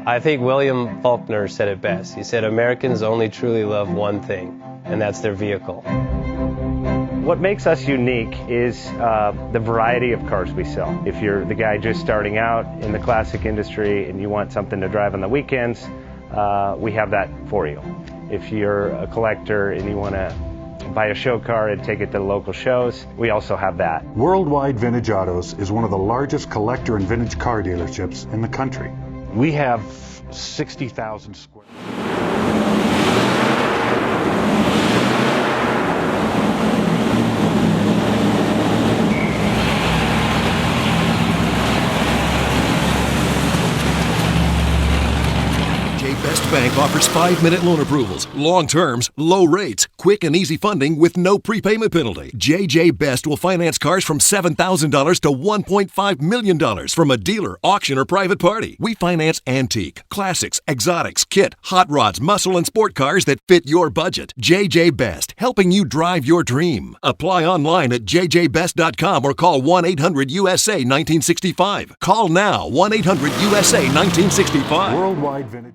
I think William Faulkner said it best. He said, Americans only truly love one thing, and that's their vehicle. What makes us unique is the variety of cars we sell. If you're the guy just starting out in the classic industry and you want something to drive on the weekends, we have that for you. If you're a collector and you want to buy a show car and take it to the local shows, we also have that. Worldwide Vintage Autos is one of the largest collector and vintage car dealerships in the country. We have 60,000 square. Best Bank offers 5-minute loan approvals, long terms, low rates, quick and easy funding with no prepayment penalty. JJ Best will finance cars from $7,000 to $1.5 million from a dealer, auction, or private party. We finance antique, classics, exotics, kit, hot rods, muscle, and sport cars that fit your budget. JJ Best, helping you drive your dream. Apply online at jjbest.com or call 1-800-USA-1965. Call now, 1-800-USA-1965. Worldwide Vintage.